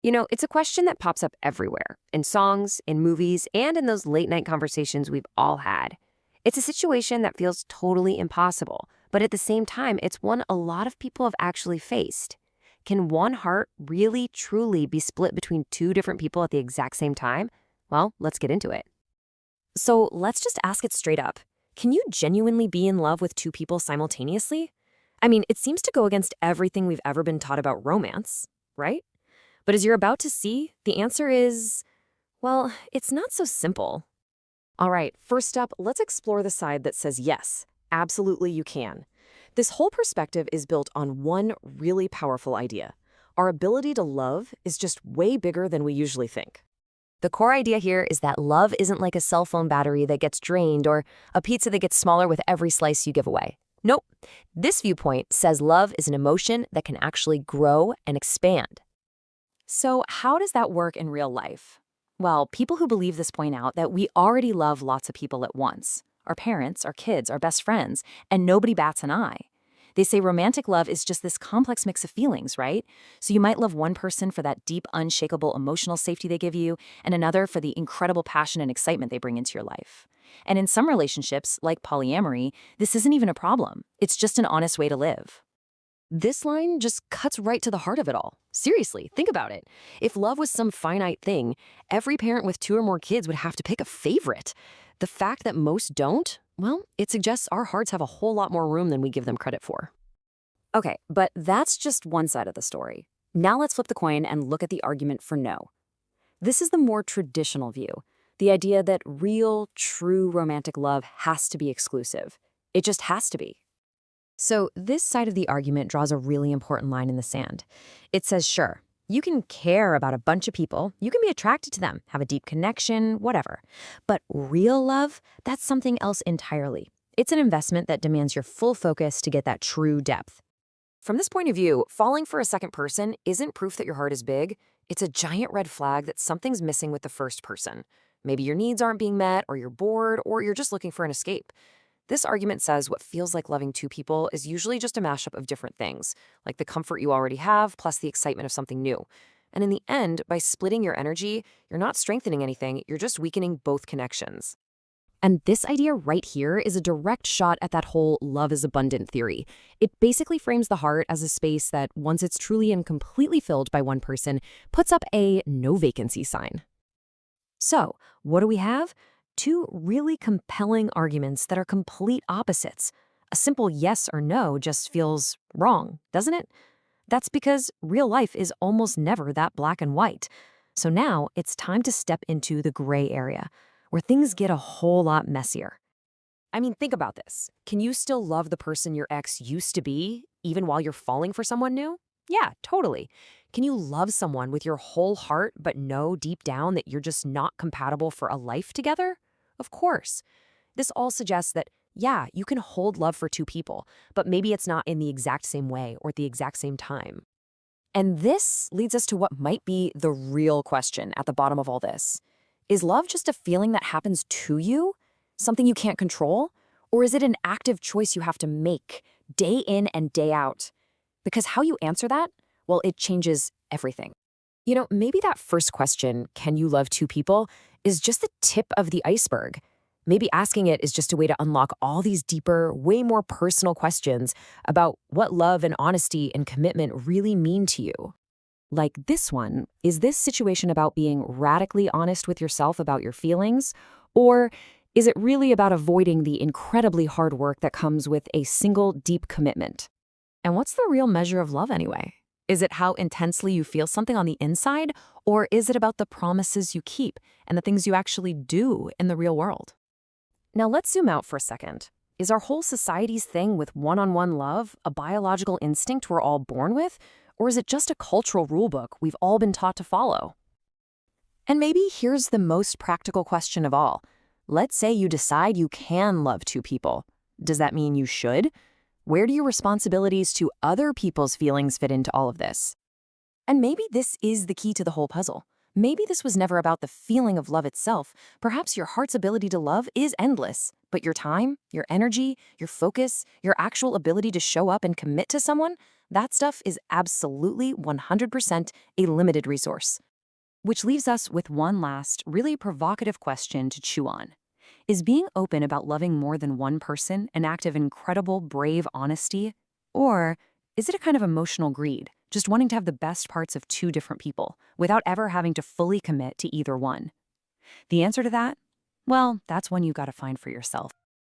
It's a question that pops up everywhere in songs, in movies, and in those late night conversations we've all had. It's a situation that feels totally impossible, but at the same time, it's one a lot of people have actually faced. Can one heart really, truly be split between two different people at the exact same time? Well, let's get into it. So let's just ask it straight up. Can you genuinely be in love with two people simultaneously? I mean, it seems to go against everything we've ever been taught about romance, right? But as you're about to see, the answer is, well, it's not so simple. All right, first up, let's explore the side that says yes, absolutely you can. This whole perspective is built on one really powerful idea. Our ability to love is just way bigger than we usually think. The core idea here is that love isn't like a cell phone battery that gets drained or a pizza that gets smaller with every slice you give away. Nope. This viewpoint says love is an emotion that can actually grow and expand. So how does that work in real life? Well, people who believe this point out that we already love lots of people at once. Our parents, our kids, our best friends, and nobody bats an eye. They say romantic love is just this complex mix of feelings, right? So you might love one person for that deep, unshakable emotional safety they give you, and another for the incredible passion and excitement they bring into your life. And in some relationships, like polyamory, this isn't even a problem. It's just an honest way to live. This line just cuts right to the heart of it all. Seriously, think about it. If love was some finite thing, every parent with two or more kids would have to pick a favorite. The fact that most don't, well, it suggests our hearts have a whole lot more room than we give them credit for. Okay, but that's just one side of the story. Now let's flip the coin and look at the argument for no. This is the more traditional view, the idea that real, true romantic love has to be exclusive. It just has to be. So this side of the argument draws a really important line in the sand. It says, sure, you can care about a bunch of people, you can be attracted to them, have a deep connection, whatever. But real love, that's something else entirely. It's an investment that demands your full focus to get that true depth. From this point of view, falling for a second person isn't proof that your heart is big. It's a giant red flag that something's missing with the first person. Maybe your needs aren't being met, or you're bored, or you're just looking for an escape. This argument says what feels like loving two people is usually just a mashup of different things, like the comfort you already have plus the excitement of something new. And in the end, by splitting your energy, you're not strengthening anything, you're just weakening both connections. And this idea right here is a direct shot at that whole love is abundant theory. It basically frames the heart as a space that, once it's truly and completely filled by one person, puts up a no vacancy sign. So, what do we have? Two really compelling arguments that are complete opposites. A simple yes or no just feels wrong, doesn't it? That's because real life is almost never that black and white. So now it's time to step into the gray area, where things get a whole lot messier. I mean, think about this. Can you still love the person your ex used to be, even while you're falling for someone new? Yeah, totally. Can you love someone with your whole heart but know deep down that you're just not compatible for a life together? Of course. This all suggests that, yeah, you can hold love for two people, but maybe it's not in the exact same way or at the exact same time. And this leads us to what might be the real question at the bottom of all this. Is love just a feeling that happens to you? Something you can't control? Or is it an active choice you have to make, day in and day out? Because how you answer that, well, it changes everything. Maybe that first question, can you love two people, is just the tip of the iceberg. Maybe asking it is just a way to unlock all these deeper, way more personal questions about what love and honesty and commitment really mean to you. Like this one, is this situation about being radically honest with yourself about your feelings? Or is it really about avoiding the incredibly hard work that comes with a single deep commitment? And what's the real measure of love anyway? Is it how intensely you feel something on the inside? Or is it about the promises you keep and the things you actually do in the real world? Now let's zoom out for a second. Is our whole society's thing with one-on-one love a biological instinct we're all born with? Or is it just a cultural rulebook we've all been taught to follow? And maybe here's the most practical question of all. Let's say you decide you can love two people. Does that mean you should? Where do your responsibilities to other people's feelings fit into all of this? And maybe this is the key to the whole puzzle. Maybe this was never about the feeling of love itself. Perhaps your heart's ability to love is endless, but your time, your energy, your focus, your actual ability to show up and commit to someone, that stuff is absolutely 100% a limited resource. Which leaves us with one last, really provocative question to chew on. Is being open about loving more than one person an act of incredible, brave honesty? Or is it a kind of emotional greed, just wanting to have the best parts of two different people, without ever having to fully commit to either one? The answer to that? Well, that's one you gotta find for yourself.